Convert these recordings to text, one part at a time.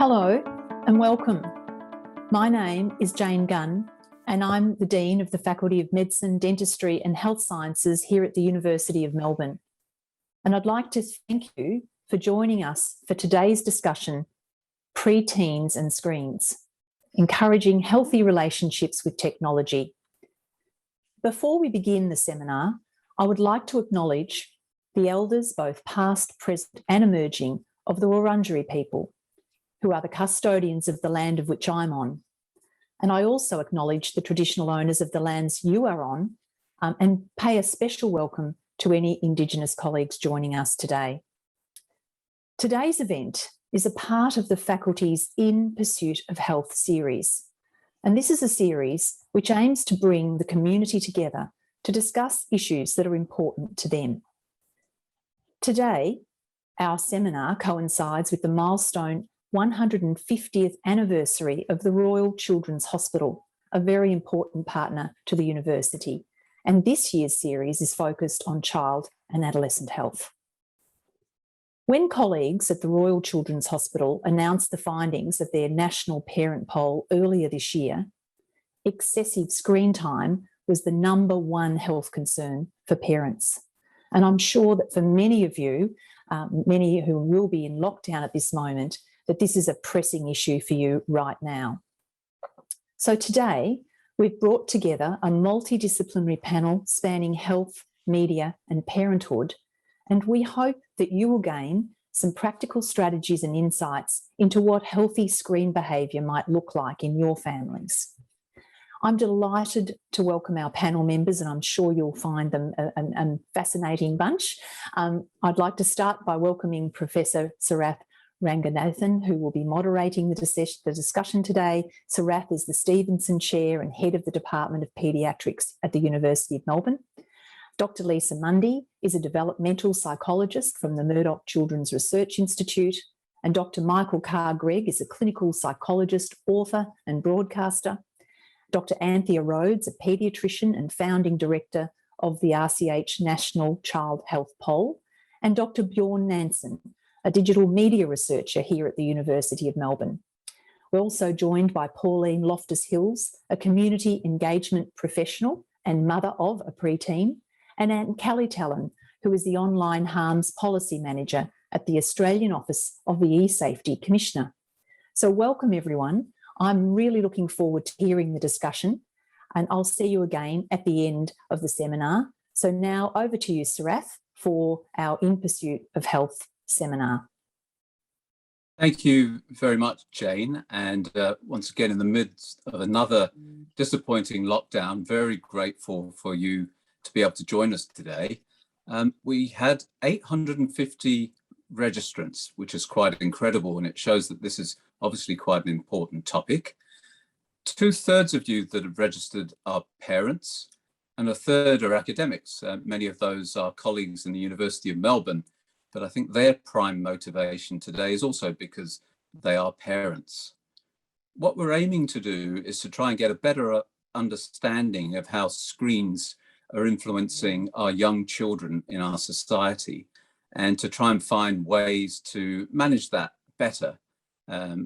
Hello and welcome. My name is Jane Gunn and I'm the Dean of the Faculty of Medicine, Dentistry and Health Sciences here at the University of Melbourne. And I'd like to thank you for joining us for today's discussion, Pre-Teens and Screens, Encouraging Healthy Relationships with Technology. Before we begin the seminar, I would like to acknowledge the elders, both past, present and emerging, of the Wurundjeri people, who are the custodians of the land of which I'm on. And I also acknowledge the traditional owners of the lands you are on and pay a special welcome to any Indigenous colleagues joining us today. Today's event is a part of the faculty's In Pursuit of Health series. And this is a series which aims to bring the community together to discuss issues that are important to them. Today, our seminar coincides with the milestone 150th anniversary of the Royal Children's Hospital, a very important partner to the university. And this year's series is focused on child and adolescent health. When colleagues at the Royal Children's Hospital announced the findings of their national parent poll earlier this year, excessive screen time was the #1 health concern for parents. And I'm sure that for many of you, many who will be in lockdown at this moment, that this is a pressing issue for you right now. So today, we've brought together a multidisciplinary panel spanning health, media and parenthood, and we hope that you will gain some practical strategies and insights into what healthy screen behaviour might look like in your families. I'm delighted to welcome our panel members, and I'm sure you'll find them a fascinating bunch. I'd like to start by welcoming Professor Sarath Ranganathan, who will be moderating the discussion today. Sarath is the Stevenson Chair and Head of the Department of Paediatrics at the University of Melbourne. Dr. Lisa Mundy is a developmental psychologist from the Murdoch Children's Research Institute, and Dr. Michael Carr-Gregg is a clinical psychologist, author and broadcaster. Dr. Anthea Rhodes, a paediatrician and founding director of the RCH National Child Health Poll, and Dr. Bjorn Nansen, a digital media researcher here at the University of Melbourne. We're also joined by Pauline Loftus-Hills, a community engagement professional and mother of a preteen, and Anne Kelly-Talon, who is the online harms policy manager at the Australian Office of the ESafety Commissioner. So welcome everyone. I'm really looking forward to hearing the discussion, and I'll see you again at the end of the seminar. So now over to you, Sarath, for our In Pursuit of Health seminar. Thank you very much, Jane. And once again, in the midst of another disappointing lockdown, very grateful for you to be able to join us today. We had 850 registrants, which is quite incredible, and it shows that this is obviously quite an important topic. 2/3 of you that have registered are parents, and 1/3 are academics. Many of those are colleagues in the University of Melbourne, but I think their prime motivation today is also because they are parents. What we're aiming to do is to try and get a better understanding of how screens are influencing our young children in our society, and to try and find ways to manage that better,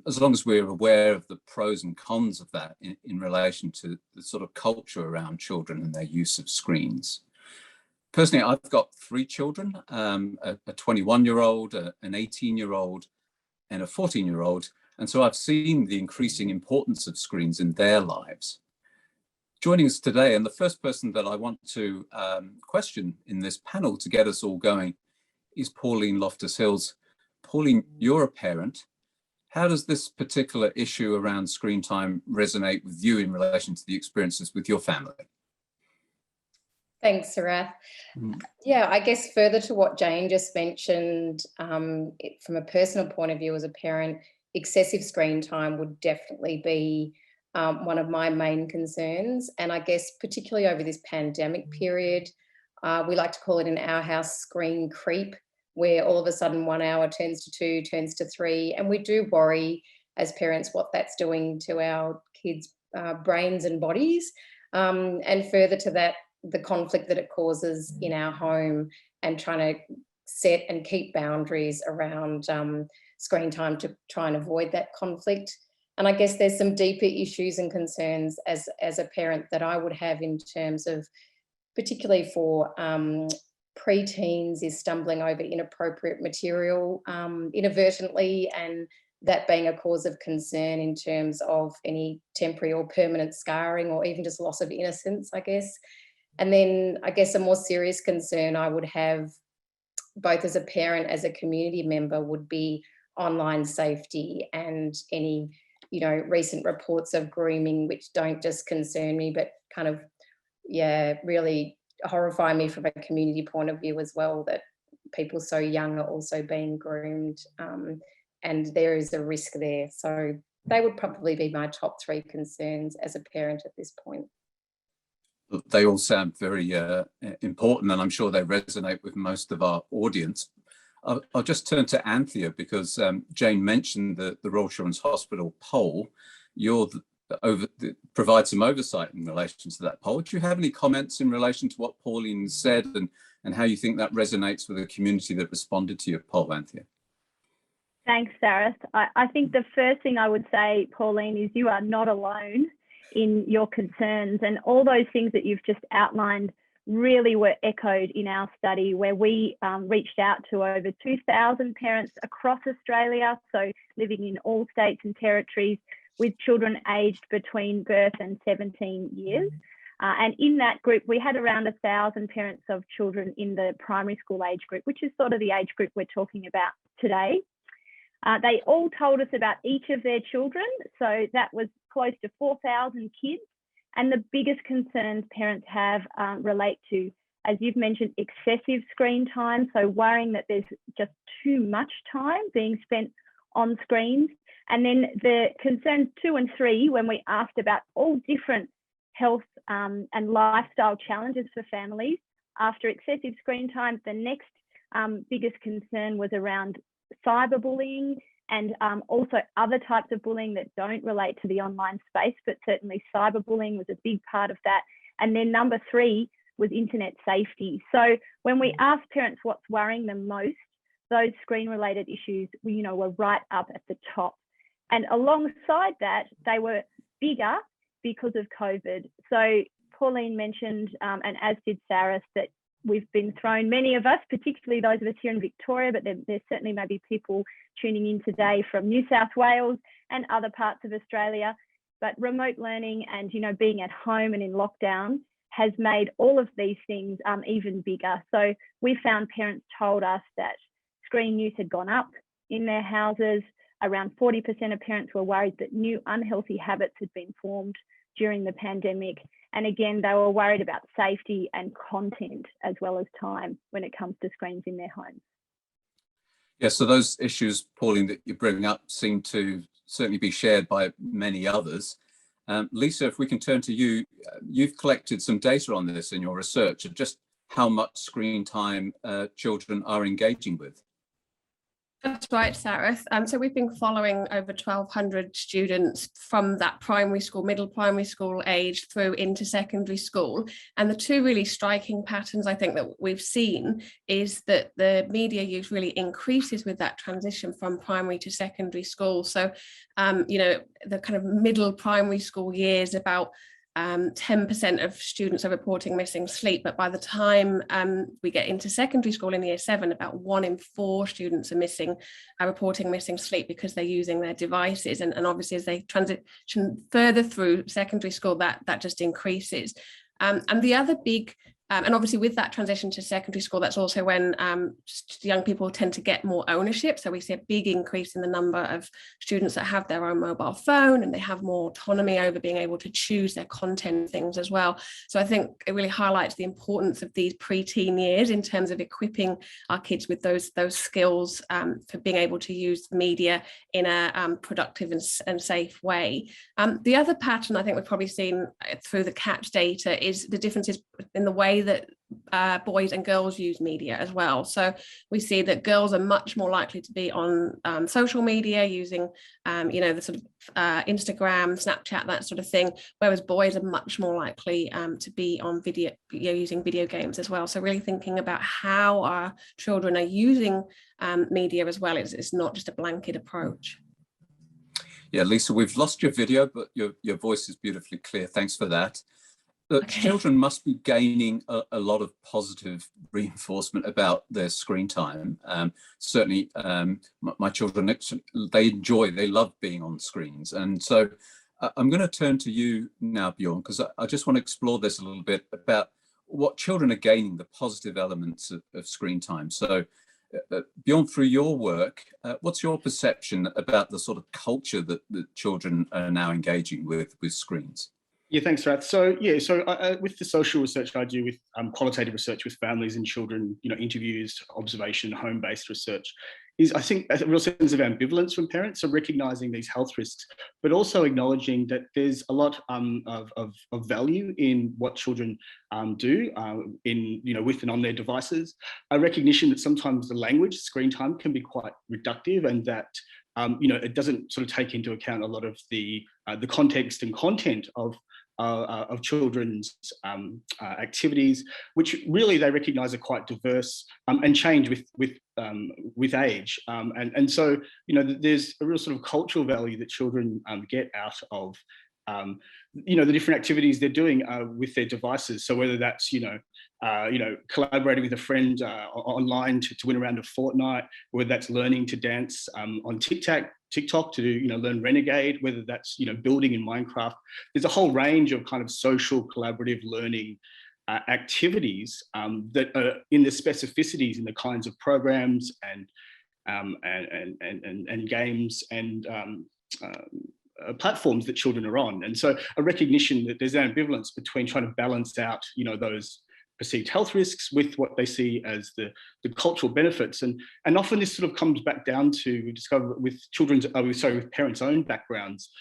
as long as we're aware of the pros and cons of that in relation to the sort of culture around children and their use of screens. Personally, I've got 3 children, a 21-year-old, an 18-year-old and a 14-year-old. And so I've seen the increasing importance of screens in their lives. Joining us today, and the first person that I want to question in this panel to get us all going, is Pauline Loftus-Hills. Pauline, you're a parent. How does this particular issue around screen time resonate with you in relation to the experiences with your family? Thanks, Sarath. Yeah, I guess further to what Jane just mentioned, from a personal point of view as a parent, excessive screen time would definitely be one of my main concerns. And I guess particularly over this pandemic period, we like to call it in our house screen creep, where all of a sudden 1 hour turns to 2, turns to 3. And we do worry as parents what that's doing to our kids' brains and bodies. And further to that, the conflict that it causes in our home, and trying to set and keep boundaries around screen time to try and avoid that conflict. And I guess there's some deeper issues and concerns as a parent that I would have in terms of, particularly for preteens, is stumbling over inappropriate material inadvertently, and that being a cause of concern in terms of any temporary or permanent scarring, or even just loss of innocence, I guess. And then I guess a more serious concern I would have, both as a parent, as a community member, would be online safety and any, you know, recent reports of grooming, which don't just concern me, but kind of, yeah, really horrify me from a community point of view as well, that people so young are also being groomed, and there is a risk there. So they would probably be my top 3 concerns as a parent at this point. They all sound very important, and I'm sure they resonate with most of our audience. I'll just turn to Anthea, because Jane mentioned the Royal Children's Hospital poll. Provide some oversight in relation to that poll. Do you have any comments in relation to what Pauline said, and how you think that resonates with the community that responded to your poll, Anthea? Thanks, Sarah. I think the first thing I would say, Pauline, is you are not alone in your concerns, and all those things that you've just outlined really were echoed in our study, where we reached out to over 2,000 parents across Australia, so living in all states and territories, with children aged between birth and 17 years. And in that group, we had around 1,000 parents of children in the primary school age group, which is sort of the age group we're talking about today. They all told us about each of their children. So that was close to 4,000 kids. And the biggest concerns parents have relate to, as you've mentioned, excessive screen time. So worrying that there's just too much time being spent on screens. And then the concerns 2 and 3, when we asked about all different health and lifestyle challenges for families, after excessive screen time, the next biggest concern was around cyberbullying, and also other types of bullying that don't relate to the online space, but certainly cyberbullying was a big part of that. And then number 3 was internet safety. So when we asked parents what's worrying them most, those screen-related issues, were right up at the top. And alongside that, they were bigger because of COVID. So Pauline mentioned, and as did Sarah, that we've been thrown, many of us, particularly those of us here in Victoria, but there certainly may be people tuning in today from New South Wales and other parts of Australia. But remote learning and, being at home and in lockdown has made all of these things even bigger. So we found parents told us that screen use had gone up in their houses. Around 40% of parents were worried that new unhealthy habits had been formed during the pandemic. And again, they were worried about safety and content as well as time when it comes to screens in their homes. Yeah, so those issues, Pauline, that you bring up seem to certainly be shared by many others. Lisa, if we can turn to you, you've collected some data on this in your research of just how much screen time children are engaging with. That's right, Sarah. So we've been following over 1,200 students from that primary school, middle primary school age through into secondary school. And the 2 really striking patterns I think that we've seen is that the media use really increases with that transition from primary to secondary school. So, the kind of middle primary school years, about 10% of students are reporting missing sleep, but by the time we get into secondary school in year 7, about 1 in 4 students are reporting missing sleep because they're using their devices, and obviously as they transition further through secondary school, that just increases. And the other big and obviously with that transition to secondary school, that's also when young people tend to get more ownership. So we see a big increase in the number of students that have their own mobile phone, and they have more autonomy over being able to choose their content things as well. So I think it really highlights the importance of these pre-teen years in terms of equipping our kids with those skills for being able to use media in a productive and safe way. The other pattern I think we've probably seen through the CAPS data is the differences in the way that boys and girls use media as well. So we see that girls are much more likely to be on social media using, the sort of Instagram, Snapchat, that sort of thing, whereas boys are much more likely to be on using video games as well. So really thinking about how our children are using media as well. It's not just a blanket approach. Yeah, Lisa, we've lost your video, but your voice is beautifully clear. Thanks for that. Okay. Children must be gaining a lot of positive reinforcement about their screen time. Certainly, my children, they love being on screens. And so I'm going to turn to you now, Bjorn, because I just want to explore this a little bit about what children are gaining, the positive elements of screen time. So Bjorn, through your work, what's your perception about the sort of culture that children are now engaging with screens? Yeah, thanks, Rath. So with the social research I do with qualitative research with families and children, interviews, observation, home-based research, is I think a real sense of ambivalence from parents. So recognising these health risks, but also acknowledging that there's a lot of value in what children do with and on their devices. A recognition that sometimes the language, screen time, can be quite reductive, and that it doesn't sort of take into account a lot of the context and content of children's activities, which really they recognise are quite diverse and change with age. And so there's a real sort of cultural value that children get out of the different activities they're doing with their devices. So whether that's collaborating with a friend online to win around a Fortnite, whether that's learning to dance on TikTok to learn Renegade, whether that's building in Minecraft. There's a whole range of kind of social collaborative learning activities that are in the specificities in the kinds of programs and games and platforms that children are on. And so a recognition that there's an ambivalence between trying to balance out those perceived health risks with what they see as the cultural benefits. And often this sort of comes back down to, we discover with with parents' own backgrounds,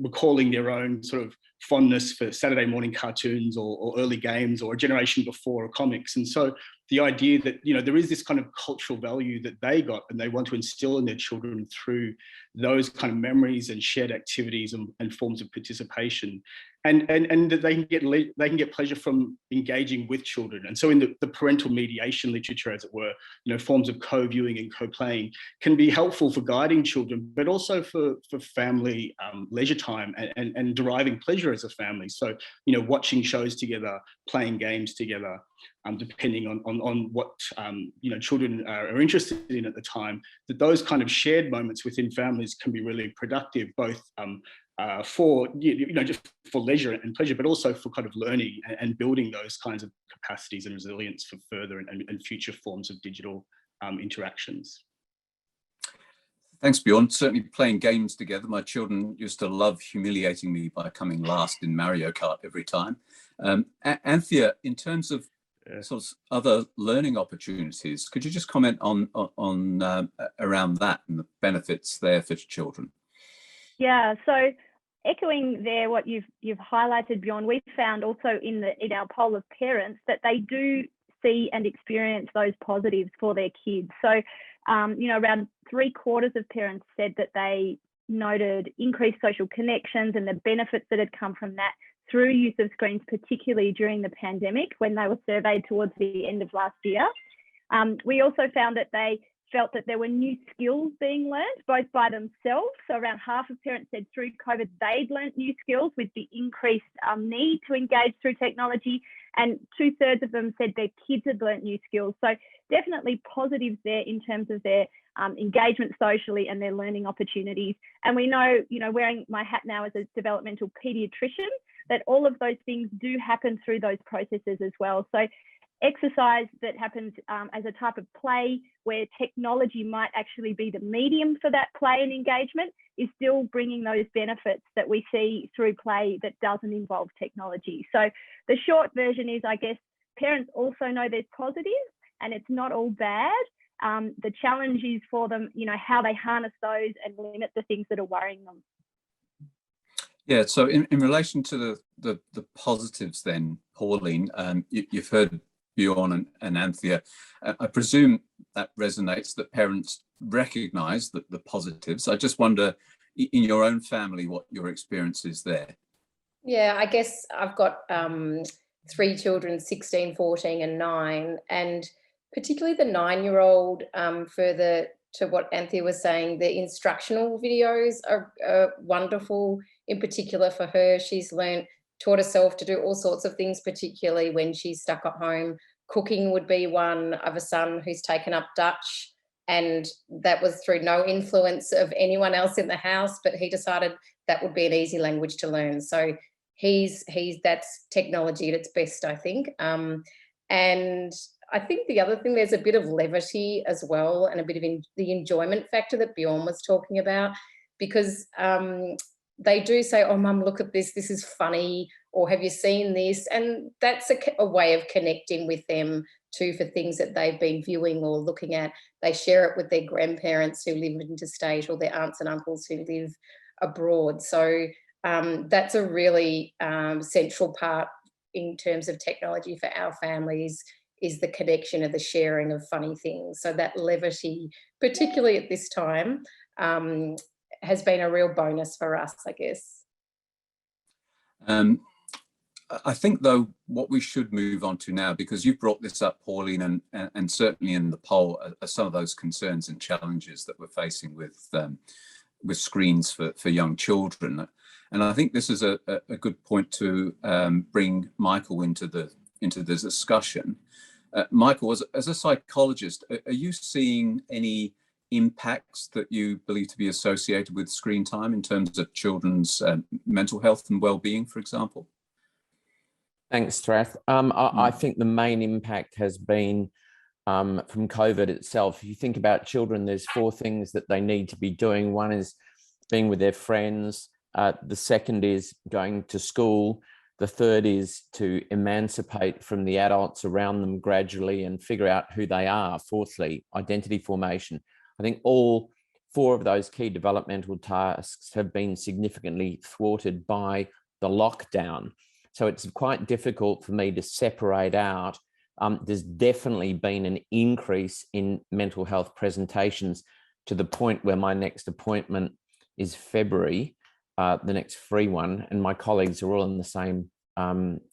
recalling their own sort of fondness for Saturday morning cartoons or early games or a generation before comics. And so the idea that, there is this kind of cultural value that they got and they want to instill in their children through those kind of memories and shared activities and forms of participation. And that they can get pleasure from engaging with children. And so in the parental mediation literature, as it were, forms of co-viewing and co-playing can be helpful for guiding children, but also for family leisure time and deriving pleasure as a family. So, watching shows together, playing games together, depending on what children are interested in at the time, that those kind of shared moments within families can be really productive, both for just for leisure and pleasure, but also for kind of learning and building those kinds of capacities and resilience for further and future forms of digital interactions. Thanks, Bjorn. Certainly playing games together. My children used to love humiliating me by coming last in Mario Kart every time. Anthea, in terms of sort of other learning opportunities, could you just comment on around that and the benefits there for children? Yeah, so echoing there what you've highlighted, Bjorn, we found also in our poll of parents that they do see and experience those positives for their kids. So, around 3/4 of parents said that they noted increased social connections and the benefits that had come from that through use of screens, particularly during the pandemic when they were surveyed towards the end of last year. We also found that they felt that there were new skills being learned, both by themselves. So around half of parents said through COVID, they'd learned new skills with the increased need to engage through technology. And 2/3 of them said their kids had learned new skills. So definitely positives there in terms of their engagement socially and their learning opportunities. And we know, wearing my hat now as a developmental pediatrician, that all of those things do happen through those processes as well. So exercise that happens as a type of play where technology might actually be the medium for that play and engagement is still bringing those benefits that we see through play that doesn't involve technology. So the short version is, I guess, parents also know there's positives and it's not all bad. The challenge is for them, how they harness those and limit the things that are worrying them. Yeah, so in relation to the positives then, Pauline, you've heard Bjorn and Anthea. I presume that resonates, that parents recognise the positives. I just wonder, in your own family, what your experience is there. Yeah, I guess I've got 3 children, 16, 14 and 9, and particularly the 9-year-old, further to what Anthea was saying, the instructional videos are wonderful. In particular for her, she's taught herself to do all sorts of things, particularly when she's stuck at home. Cooking would be one. I have a son who's taken up Dutch, and that was through no influence of anyone else in the house, but he decided that would be an easy language to learn. So that's technology at its best, I think. And I think the other thing, there's a bit of levity as well, and a bit of the enjoyment factor that Bjorn was talking about, because they do say, oh, Mum, look at this is funny, or have you seen this? And that's a way of connecting with them too, for things that they've been viewing or looking at. They share it with their grandparents who live interstate, or their aunts and uncles who live abroad. So that's a really central part in terms of technology for our families, is the connection of the sharing of funny things. So that levity, particularly at this time, has been a real bonus for us, I guess. I think, though, what we should move on to now, because you brought this up, Pauline, and certainly in the poll, are some of those concerns and challenges that we're facing with screens for young children. And I think this is a good point to bring Michael into the discussion. Michael, as a psychologist, are you seeing any impacts that you believe to be associated with screen time in terms of children's mental health and well-being, for example? Thanks, Strath. I think the main impact has been from COVID itself. If you think about children, there's 4 things that they need to be doing. One is being with their friends. The second is going to school. The third is to emancipate from the adults around them gradually and figure out who they are. Fourthly, identity formation. I think all 4 of those key developmental tasks have been significantly thwarted by the lockdown. So it's quite difficult for me to separate out. There's definitely been an increase in mental health presentations, to the point where my next appointment is February, the next free one, and my colleagues are all in the same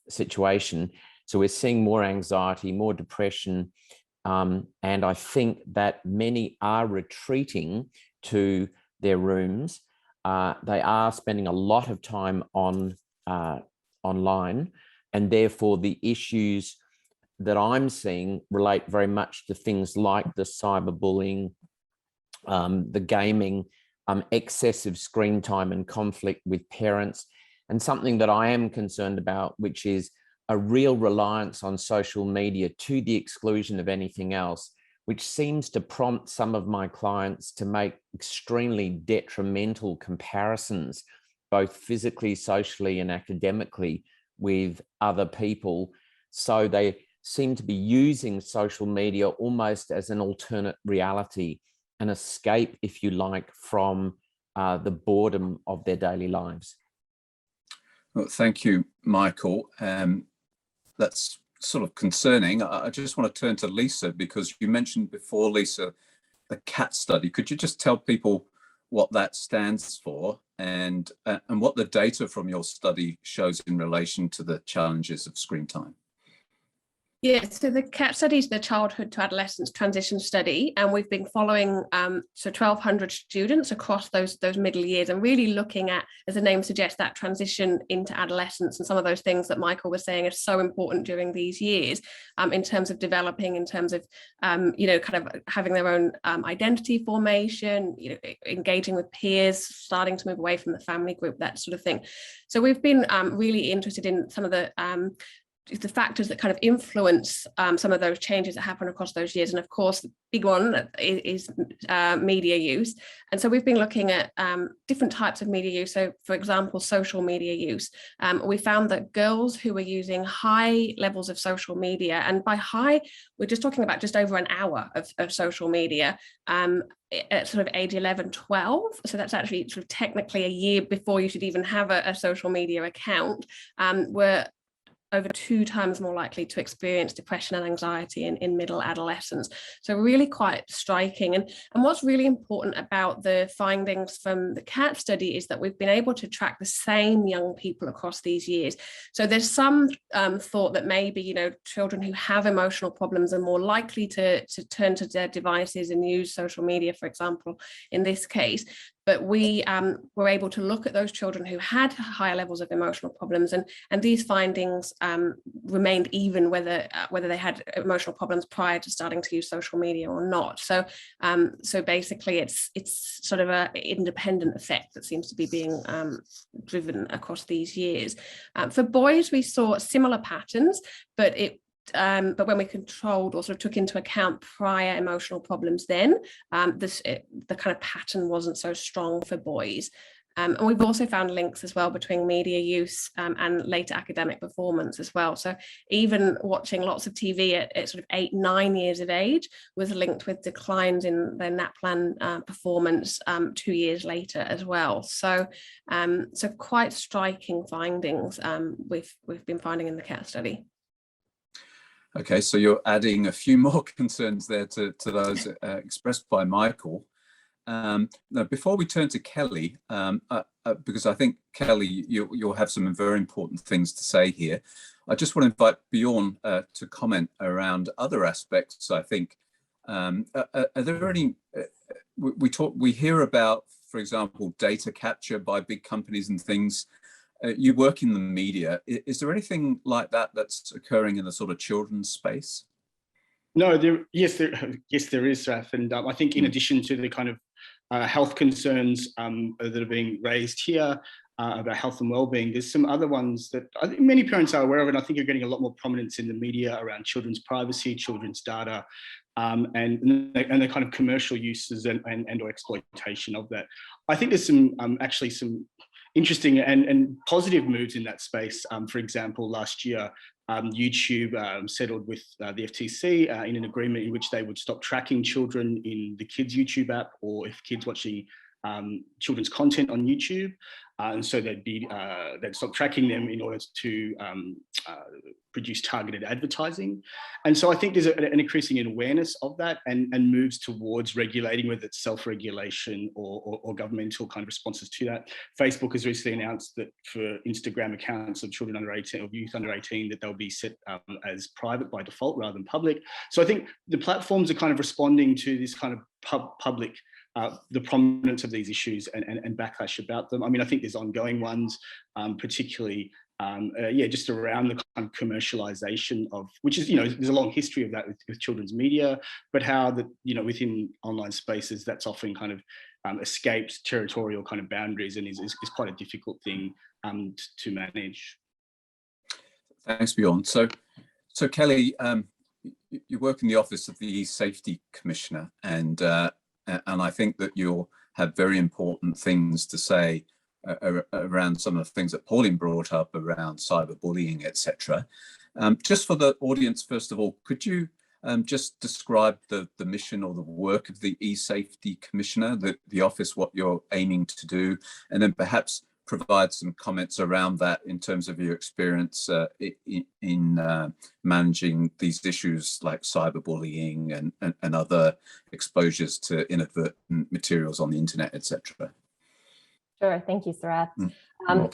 situation. So we're seeing more anxiety, more depression, and I think that many are retreating to their rooms. They are spending a lot of time online, and therefore the issues that I'm seeing relate very much to things like the cyberbullying, the gaming, excessive screen time and conflict with parents, and something that I am concerned about, which is a real reliance on social media to the exclusion of anything else, which seems to prompt some of my clients to make extremely detrimental comparisons, both physically, socially, and academically, with other people. So they seem to be using social media almost as an alternate reality, an escape, if you like, from the boredom of their daily lives. Well, thank you, Michael. That's sort of concerning. I just want to turn to Lisa, because you mentioned before, Lisa, the CAT study. Could you just tell people what that stands for, and what the data from your study shows in relation to the challenges of screen time? Yeah, so the CAT study is the Childhood to Adolescence Transition Study, and we've been following 1,200 students across those middle years, and really looking at, as the name suggests, that transition into adolescence, and some of those things that Michael was saying are so important during these years, in terms of developing, in terms of kind of having their own identity formation, engaging with peers, starting to move away from the family group, that sort of thing. So we've been really interested in some of the factors that kind of influence some of those changes that happen across those years. And of course, the big one is media use. And so we've been looking at different types of media use. So for example, social media use. We found that girls who were using high levels of social media, and by high, we're just talking about just over an hour of social media, at sort of age 11, 12. So that's actually sort of technically a year before you should even have a social media account, were over 2 times more likely to experience depression and anxiety in middle adolescence. So really quite striking. And what's really important about the findings from the CAT study is that we've been able to track the same young people across these years. So there's some thought that maybe, you know, children who have emotional problems are more likely to turn to their devices and use social media, for example, in this case. But we were able to look at those children who had higher levels of emotional problems, and these findings remained even whether they had emotional problems prior to starting to use social media or not. So so basically it's sort of an independent effect that seems to be being driven across these years. For boys, we saw similar patterns, but when we controlled or sort of took into account prior emotional problems, then the kind of pattern wasn't so strong for boys. And we've also found links as well between media use and later academic performance as well. So even watching lots of TV at sort of 8, 9 years of age was linked with declines in their NAPLAN performance 2 years later as well. So so quite striking findings we've been finding in the CAT study. Okay, so you're adding a few more concerns there to those expressed by Michael. Now, before we turn to Kelly, because I think, Kelly, you'll have some very important things to say here, I just want to invite Bjorn to comment around other aspects, I think. Are there any, we hear about, for example, data capture by big companies and things. You work in the media. Is there anything like that that's occurring in the sort of children's space? No, yes, there is, Raf. And I think in addition to the kind of health concerns that are being raised here about health and well-being, there's some other ones that I think many parents are aware of, and I think are getting a lot more prominence in the media around children's privacy, children's data, and the kind of commercial uses and or exploitation of that. I think there's some actually some interesting and positive moves in that space. For example, last year, YouTube settled with the FTC in an agreement in which they would stop tracking children in the kids' YouTube app, or if kids watching children's content on YouTube. And so they'd stop tracking them in order to produce targeted advertising. And so I think there's an increasing awareness of that and moves towards regulating, whether it's self-regulation or governmental kind of responses to that. Facebook has recently announced that for Instagram accounts of children under 18 or youth under 18, that they'll be set as private by default rather than public. So I think the platforms are kind of responding to this kind of public the prominence of these issues and backlash about them. I mean, I think there's ongoing ones, particularly, just around the kind of commercialization of, which is, there's a long history of that with children's media, but how that, within online spaces, that's often kind of escaped territorial kind of boundaries and is quite a difficult thing to manage. Thanks, Bjorn. So Kelly, you work in the office of the ESafety Commissioner, and I think that you'll have very important things to say around some of the things that Pauline brought up around cyberbullying, etc. Just for the audience, first of all, could you just describe the mission or the work of the ESafety Commissioner, the office, what you're aiming to do, and then perhaps provide some comments around that in terms of your experience in managing these issues like cyberbullying and other exposures to inadvertent materials on the internet, etc. Sure, thank you, Sarath.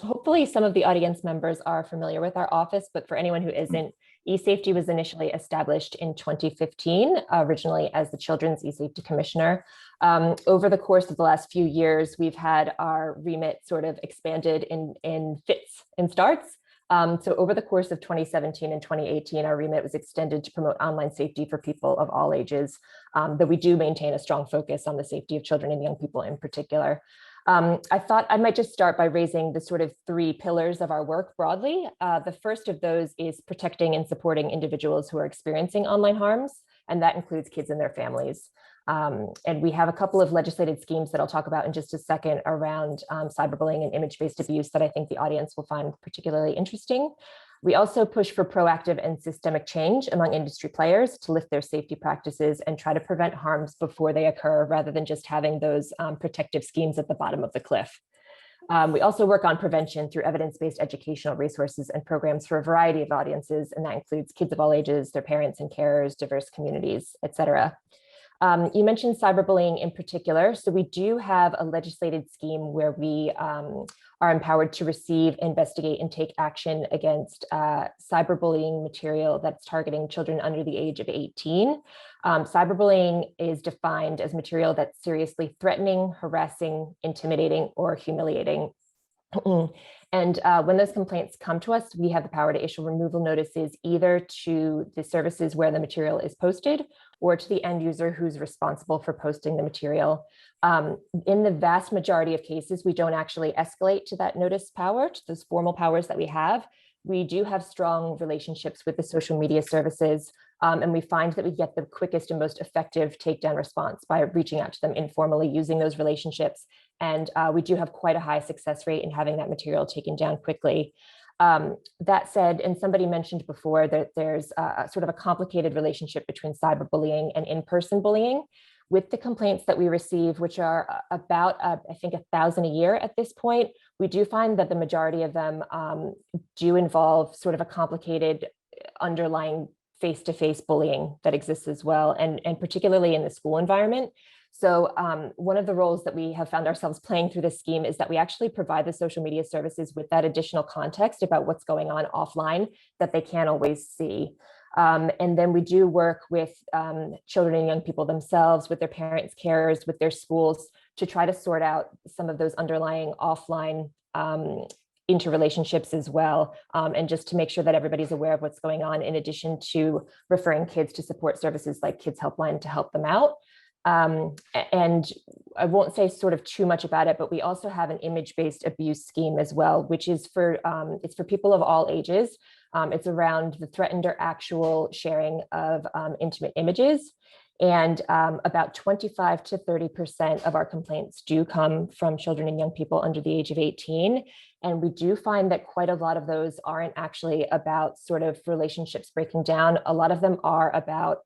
Hopefully some of the audience members are familiar with our office, but for anyone who isn't, ESafety was initially established in 2015, originally as the Children's ESafety Commissioner. Over the course of the last few years, we've had our remit sort of expanded in fits and starts. So over the course of 2017 and 2018, our remit was extended to promote online safety for people of all ages, though we do maintain a strong focus on the safety of children and young people in particular. I thought I might just start by raising the sort of 3 pillars of our work broadly. The first of those is protecting and supporting individuals who are experiencing online harms, and that includes kids and their families. And we have a couple of legislated schemes that I'll talk about in just a second around cyberbullying and image-based abuse that I think the audience will find particularly interesting. We also push for proactive and systemic change among industry players to lift their safety practices and try to prevent harms before they occur, rather than just having those protective schemes at the bottom of the cliff. We also work on prevention through evidence-based educational resources and programs for a variety of audiences, and that includes kids of all ages, their parents and carers, diverse communities, et cetera. You mentioned cyberbullying in particular. So we do have a legislated scheme where we are empowered to receive, investigate, and take action against cyberbullying material that's targeting children under the age of 18. Cyberbullying is defined as material that's seriously threatening, harassing, intimidating, or humiliating. And when those complaints come to us, we have the power to issue removal notices either to the services where the material is posted or to the end user who's responsible for posting the material. In the vast majority of cases, we don't actually escalate to that notice power, to those formal powers that we have. We do have strong relationships with the social media services, and we find that we get the quickest and most effective takedown response by reaching out to them informally, using those relationships. And we do have quite a high success rate in having that material taken down quickly. That said, and somebody mentioned before that there's sort of a complicated relationship between cyberbullying and in-person bullying. With the complaints that we receive, which are about, I think, 1,000 a year at this point, we do find that the majority of them do involve sort of a complicated underlying face-to-face bullying that exists as well, and particularly in the school environment. So one of the roles that we have found ourselves playing through this scheme is that we actually provide the social media services with that additional context about what's going on offline that they can't always see. And then we do work with children and young people themselves, with their parents, carers, with their schools, to try to sort out some of those underlying offline interrelationships as well, and just to make sure that everybody's aware of what's going on, in addition to referring kids to support services like Kids Helpline to help them out. And I won't say sort of too much about it, but we also have an image-based abuse scheme as well, which is for it's for people of all ages. It's around the threatened or actual sharing of intimate images. And about 25 to 30% of our complaints do come from children and young people under the age of 18. And we do find that quite a lot of those aren't actually about sort of relationships breaking down. A lot of them are about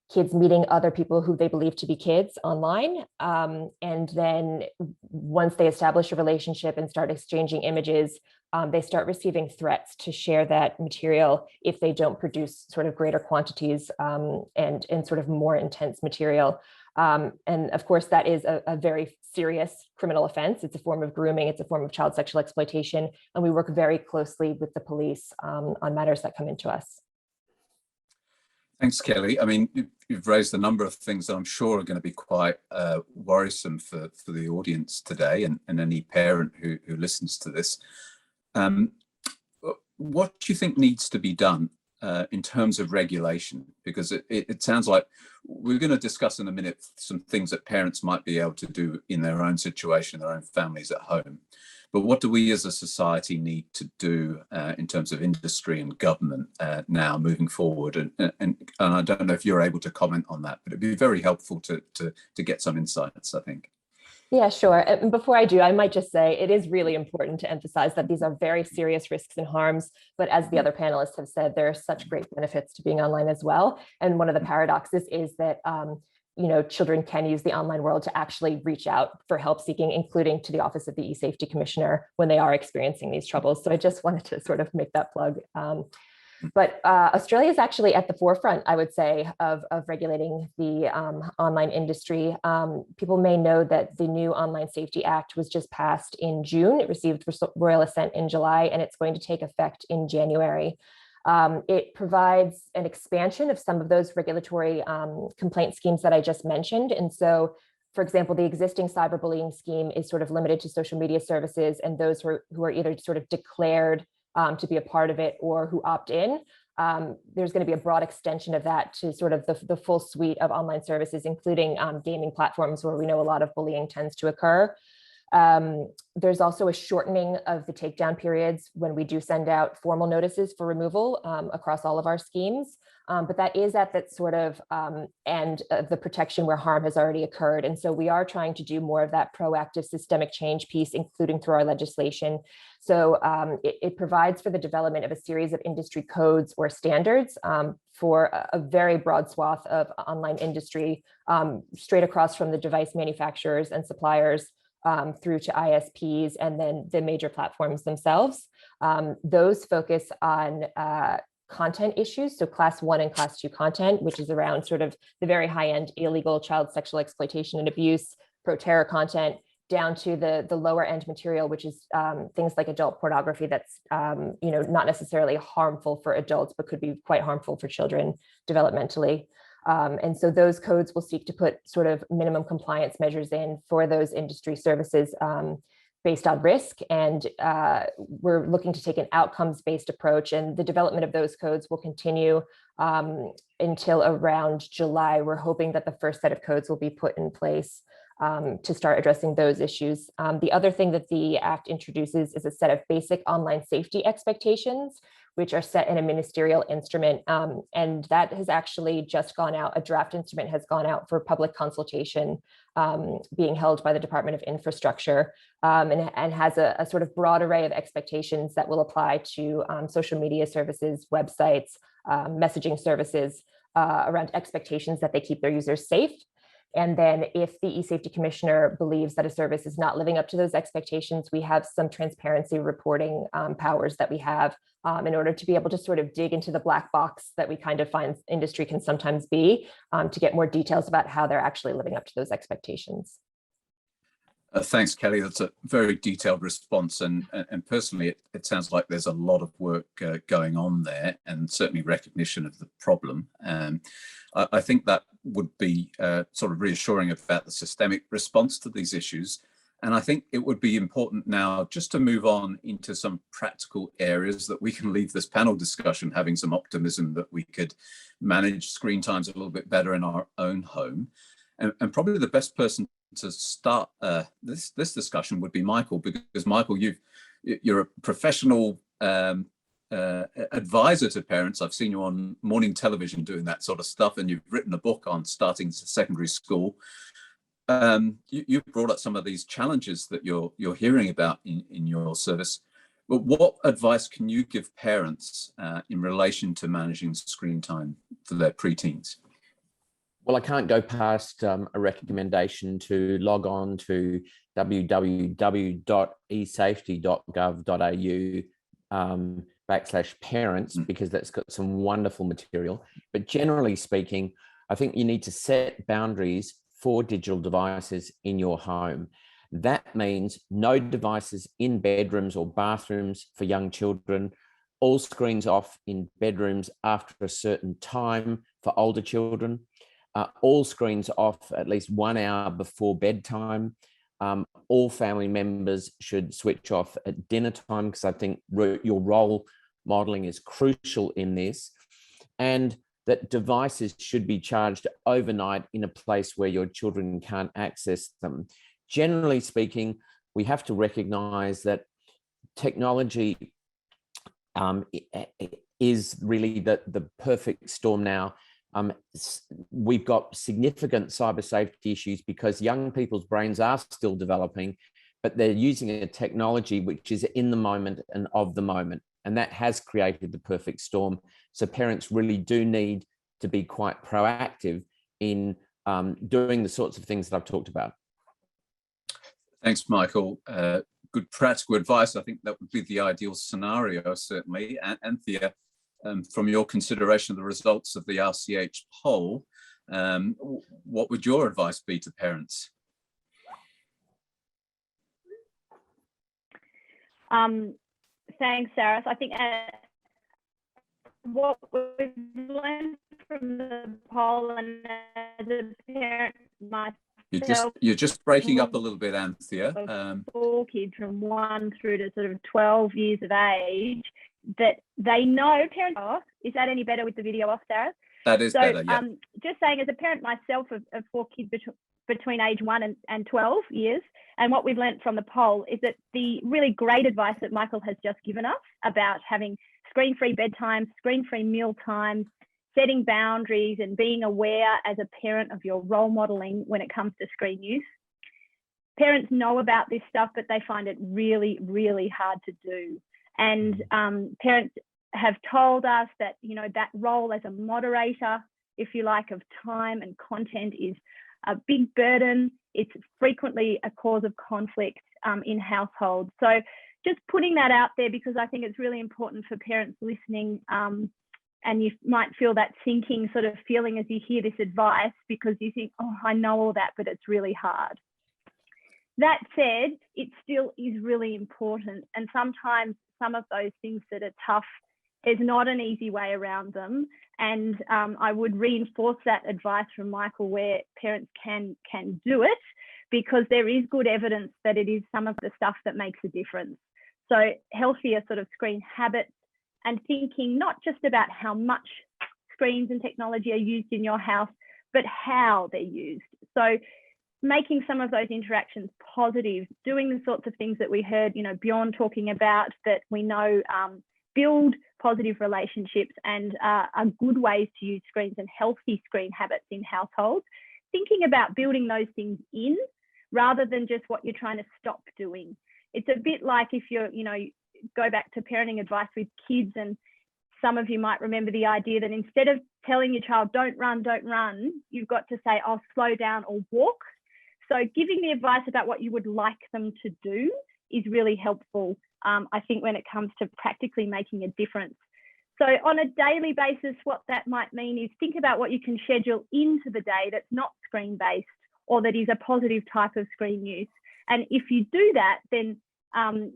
kids meeting other people who they believe to be kids online. And then once they establish a relationship and start exchanging images, they start receiving threats to share that material if they don't produce sort of greater quantities and sort of more intense material. And of course, that is a very serious criminal offense. It's a form of grooming. It's a form of child sexual exploitation. And we work very closely with the police on matters that come into us. Thanks, Kelly. I mean, you've raised a number of things that I'm sure are going to be quite worrisome for the audience today and any parent who listens to this. What do you think needs to be done in terms of regulation? Because it sounds like we're going to discuss in a minute some things that parents might be able to do in their own situation, their own families at home. But what do we as a society need to do in terms of industry and government now moving forward? And I don't know if you're able to comment on that, but it'd be very helpful to get some insights, I think. Yeah, sure. And before I do, I might just say it is really important to emphasize that these are very serious risks and harms. But as the other panelists have said, there are such great benefits to being online as well. And one of the paradoxes is that children can use the online world to actually reach out for help seeking, including to the Office of the ESafety Commissioner when they are experiencing these troubles. So I just wanted to sort of make that plug. But Australia is actually at the forefront, I would say, of regulating the online industry. People may know that the new Online Safety Act was just passed in June. It received royal assent in July, and it's going to take effect in January. It provides an expansion of some of those regulatory complaint schemes that I just mentioned. And so, for example, the existing cyberbullying scheme is sort of limited to social media services and those who are either sort of declared to be a part of it or who opt in. There's going to be a broad extension of that to sort of the full suite of online services, including gaming platforms where we know a lot of bullying tends to occur. There's also a shortening of the takedown periods when we do send out formal notices for removal across all of our schemes. But that is at that sort of end of the protection where harm has already occurred. And so we are trying to do more of that proactive systemic change piece, including through our legislation. So it provides for the development of a series of industry codes or standards for a very broad swath of online industry, straight across from the device manufacturers and suppliers through to ISPs and then the major platforms themselves. Those focus on content issues, so class 1 and class 2 content, which is around sort of the very high end illegal child sexual exploitation and abuse, pro-terror content, down to the lower end material, which is things like adult pornography that's not necessarily harmful for adults, but could be quite harmful for children developmentally. And so those codes will seek to put sort of minimum compliance measures in for those industry services based on risk. And we're looking to take an outcomes-based approach, and the development of those codes will continue until around July. We're hoping that the first set of codes will be put in place to start addressing those issues. The other thing that the Act introduces is a set of basic online safety expectations, which are set in a ministerial instrument. And that has actually just gone out. A draft instrument has gone out for public consultation, being held by the Department of Infrastructure, and has a sort of broad array of expectations that will apply to social media services, websites, messaging services, around expectations that they keep their users safe. And then if the ESafety Commissioner believes that a service is not living up to those expectations, we have some transparency reporting powers that we have in order to be able to sort of dig into the black box that we kind of find industry can sometimes be, to get more details about how they're actually living up to those expectations. Thanks, Kelly. That's a very detailed response. And personally, it sounds like there's a lot of work going on there, and certainly recognition of the problem. I think that would be sort of reassuring about the systemic response to these issues. And I think it would be important now just to move on into some practical areas that we can leave this panel discussion having some optimism that we could manage screen times a little bit better in our own home. And probably the best person to start this discussion would be Michael, because Michael, you're a professional advisor to parents. I've seen you on morning television doing that sort of stuff, and you've written a book on starting secondary school. You brought up some of these challenges that you're hearing about in your service. But what advice can you give parents in relation to managing screen time for their preteens? Well, I can't go past a recommendation to log on to www.esafety.gov.au/parents, because that's got some wonderful material. But generally speaking, I think you need to set boundaries for digital devices in your home. That means no devices in bedrooms or bathrooms for young children, all screens off in bedrooms after a certain time for older children, all screens off at least 1 hour before bedtime. All family members should switch off at dinner time, because I think your role modeling is crucial in this. And that devices should be charged overnight in a place where your children can't access them. Generally speaking, we have to recognize that technology is really the perfect storm now. We've got significant cyber safety issues because young people's brains are still developing, but they're using a technology which is in the moment and of the moment. And that has created the perfect storm. So parents really do need to be quite proactive in doing the sorts of things that I've talked about. Thanks, Michael. Good practical advice. I think that would be the ideal scenario, certainly. And Anthea, from your consideration of the results of the RCH poll, what would your advice be to parents? Thanks, Sarah. I think what we've learned from the poll, and as a parent myself, you're just breaking up a little bit, Anthea. 4 kids from 1 through to sort of 12 years of age, that they know parents are. Is that any better with the video off, Sarah? That is better, yeah. Just saying, as a parent myself of 4 kids between age 1 and 12 years, and what we've learned from the poll is that the really great advice that Michael has just given us about having screen-free bedtime, screen-free meal times, setting boundaries, and being aware as a parent of your role modeling when it comes to screen use. Parents know about this stuff, but they find it really, really hard to do. And parents have told us that, you know, that role as a moderator, if you like, of time and content is a big burden. It's frequently a cause of conflict in households. So just putting that out there, because I think it's really important for parents listening, and you might feel that sinking sort of feeling as you hear this advice, because you think, oh, I know all that, but it's really hard. That said, it still is really important. And sometimes some of those things that are tough, there's not an easy way around them. And I would reinforce that advice from Michael, where parents can do it, because there is good evidence that it is some of the stuff that makes a difference. So healthier sort of screen habits, and thinking not just about how much screens and technology are used in your house, but how they're used. So making some of those interactions positive, doing the sorts of things that we heard, Bjorn talking about, that we know build positive relationships and are good ways to use screens, and healthy screen habits in households. Thinking about building those things in rather than just what you're trying to stop doing. It's a bit like if you're, go back to parenting advice with kids, and some of you might remember the idea that instead of telling your child, don't run, you've got to say, oh, slow down or walk. So giving the advice about what you would like them to do is really helpful, I think, when it comes to practically making a difference. So on a daily basis, what that might mean is think about what you can schedule into the day that's not screen-based, or that is a positive type of screen use. And if you do that, then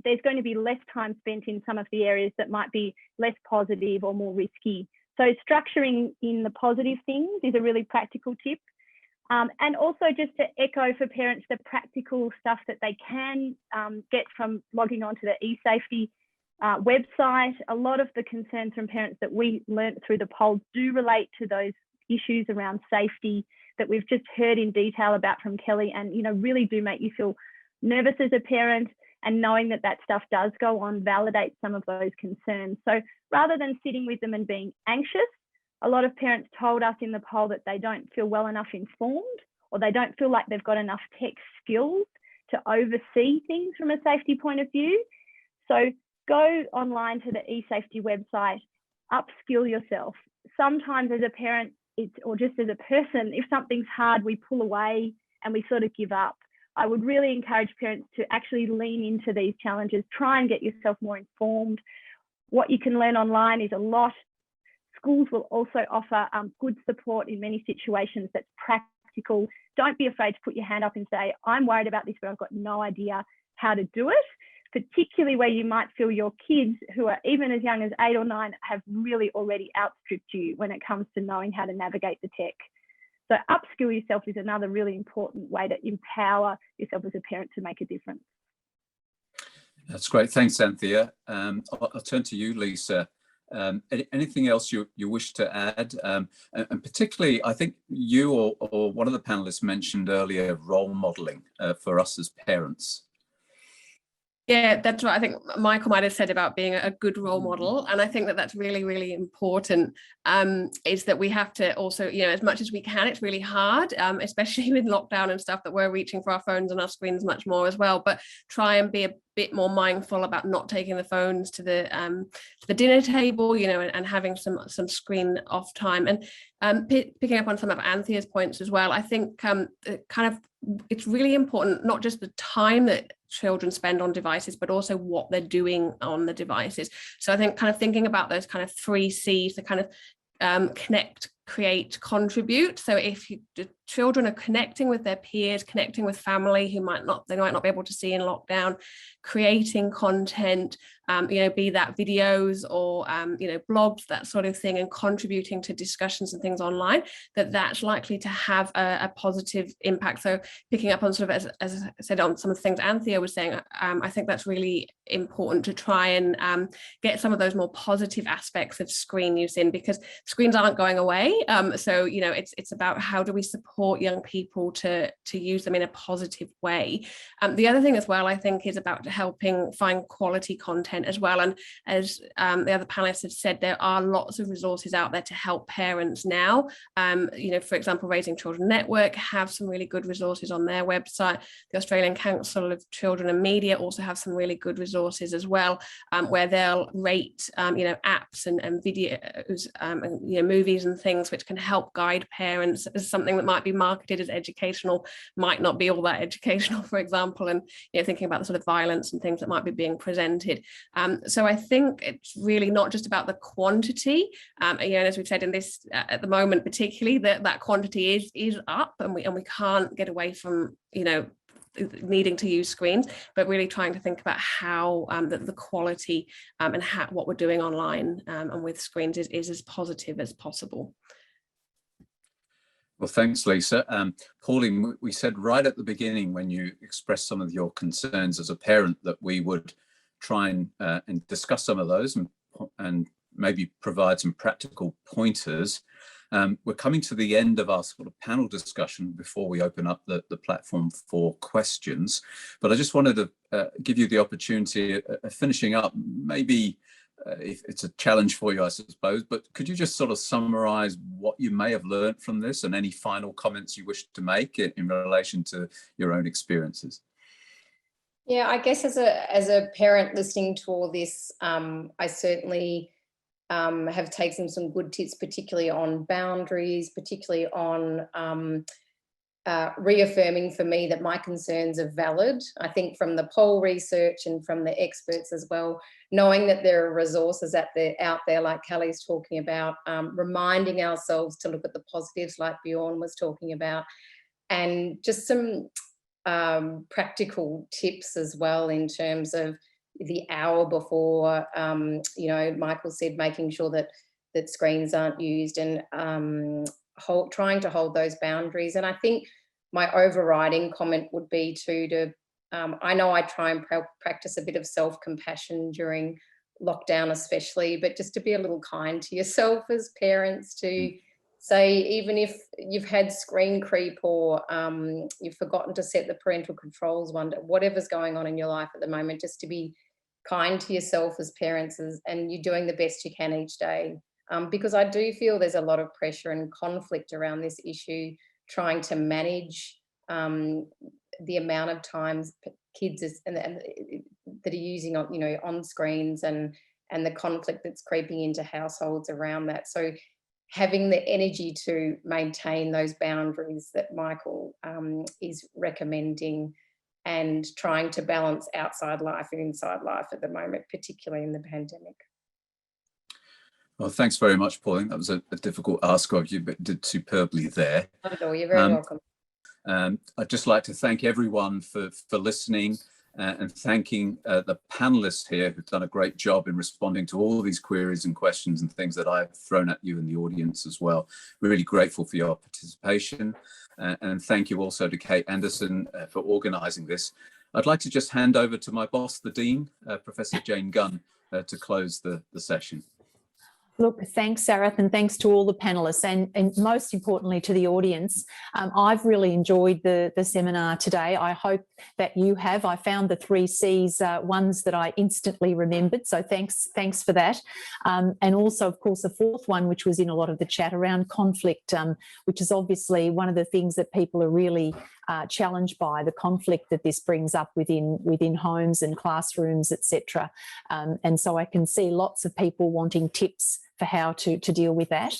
there's going to be less time spent in some of the areas that might be less positive or more risky. So structuring in the positive things is a really practical tip. And also just to echo for parents the practical stuff that they can get from logging onto the ESafety website. A lot of the concerns from parents that we learnt through the poll do relate to those issues around safety that we've just heard in detail about from Kelly, and really do make you feel nervous as a parent. And knowing that that stuff does go on validates some of those concerns. So rather than sitting with them and being anxious, a lot of parents told us in the poll that they don't feel well enough informed, or they don't feel like they've got enough tech skills to oversee things from a safety point of view. So go online to the ESafety website, upskill yourself. Sometimes as a parent, or just as a person, if something's hard, we pull away and we sort of give up. I would really encourage parents to actually lean into these challenges, try and get yourself more informed. What you can learn online is a lot. Schools will also offer good support in many situations that's practical. Don't be afraid to put your hand up and say, I'm worried about this, but I've got no idea how to do it, particularly where you might feel your kids, who are even as young as 8 or 9, have really already outstripped you when it comes to knowing how to navigate the tech. So upskill yourself is another really important way to empower yourself as a parent to make a difference. That's great. Thanks, Anthea. I'll turn to you, Lisa. Anything else you wish to add? And particularly, I think you or one of the panelists mentioned earlier role modeling for us as parents. Yeah, that's right. I think Michael might have said about being a good role model. And I think that that's really, really important, is that we have to also, as much as we can, it's really hard, especially with lockdown and stuff, that we're reaching for our phones and our screens much more as well, but try and be a bit more mindful about not taking the phones to the dinner table, and having some screen off time. And picking up on some of Anthea's points as well, I think it's really important, not just the time that children spend on devices, but also what they're doing on the devices. So I think thinking about those 3 C's, the connect, create, contribute. So if the children are connecting with their peers, connecting with family who they might not be able to see in lockdown, creating content, be that videos or blogs, that sort of thing, and contributing to discussions and things online, that's likely to have a positive impact. So picking up on sort of, as I said, on some of the things Anthea was saying, I think that's really important to try and get some of those more positive aspects of screen use in, because screens aren't going away. So it's about how do we support young people to use them in a positive way. The other thing as well, I think, is about helping find quality content as well. And as the other panelists have said, there are lots of resources out there to help parents now. For example, Raising Children Network have some really good resources on their website. The Australian Council of Children and Media also have some really good resources as well, where they'll rate apps and videos, and movies and things, which can help guide parents as something that might might be marketed as educational might not be all that educational, for example, and thinking about the sort of violence and things that might be being presented. So I think it's really not just about the quantity, as we've said in this at the moment, particularly that quantity is up, and we can't get away from needing to use screens, but really trying to think about how the quality and what we're doing online and with screens is as positive as possible. Well, thanks, Lisa. Pauline, we said right at the beginning when you expressed some of your concerns as a parent that we would try and discuss some of those and maybe provide some practical pointers. We're coming to the end of our sort of panel discussion before we open up the platform for questions. But I just wanted to give you the opportunity of finishing up. Maybe if it's a challenge for you, I suppose, but could you just sort of summarize what you may have learned from this and any final comments you wish to make in relation to your own experiences? Yeah, I guess as a parent listening to all this, I certainly have taken some good tips, particularly on boundaries, particularly on reaffirming for me that my concerns are valid. I think from the poll research and from the experts as well, knowing that there are resources out there like Kelly's talking about, reminding ourselves to look at the positives like Bjorn was talking about, and just some practical tips as well in terms of the hour before, Michael said, making sure that screens aren't used, and trying to hold those boundaries. And I think my overriding comment would be I know I try and practice a bit of self-compassion during lockdown especially, but just to be a little kind to yourself as parents, to say, even if you've had screen creep or you've forgotten to set the parental controls, whatever's going on in your life at the moment, just to be kind to yourself as parents, and you're doing the best you can each day. Because I do feel there's a lot of pressure and conflict around this issue, trying to manage the amount of times kids that are using on screens, and the conflict that's creeping into households around that. So having the energy to maintain those boundaries that Michael is recommending, and trying to balance outside life and inside life at the moment, particularly in the pandemic. Well, thanks very much, Pauline. That was a difficult ask of you, but did superbly there. Not at all. You're very welcome. I'd just like to thank everyone for listening, and thanking the panelists here who've done a great job in responding to all of these queries and questions and things that I've thrown at you in the audience as well. Really grateful for your participation, and thank you also to Kate Anderson for organising this. I'd like to just hand over to my boss, the Dean, Professor Jane Gunn, to close the session. Look, thanks, Sarath, and thanks to all the panellists, and most importantly to the audience. I've really enjoyed the seminar today. I hope that you have. I found the 3 C's ones that I instantly remembered, so thanks for that. And also, of course, the 4th one, which was in a lot of the chat around conflict, which is obviously one of the things that people are really challenged by, the conflict that this brings up within homes and classrooms, etc. And so I can see lots of people wanting tips for how to deal with that.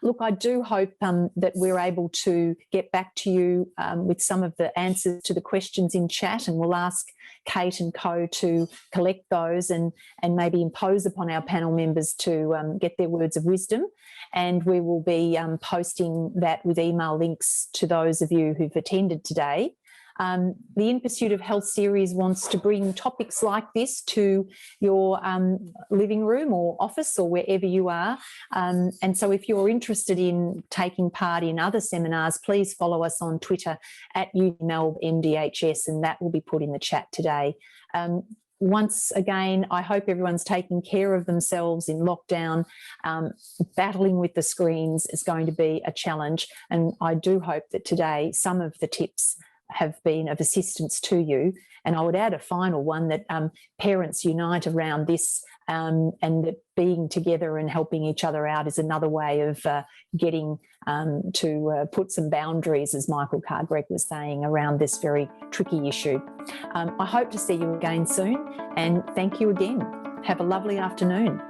Look, I do hope that we're able to get back to you with some of the answers to the questions in chat, and we'll ask Kate and co to collect those and maybe impose upon our panel members to get their words of wisdom. And we will be posting that with email links to those of you who've attended today. The In Pursuit of Health series wants to bring topics like this to your living room or office or wherever you are. And so if you're interested in taking part in other seminars, please follow us on Twitter at UMelbMDHS, and that will be put in the chat today. Once again, I hope everyone's taking care of themselves in lockdown. Battling with the screens is going to be a challenge, and I do hope that today some of the tips have been of assistance to you. And I would add a final one, that parents unite around this, and that being together and helping each other out is another way of getting to put some boundaries, as Michael Cargreg was saying, around this very tricky issue. I hope to see you again soon, and thank you again. Have a lovely afternoon.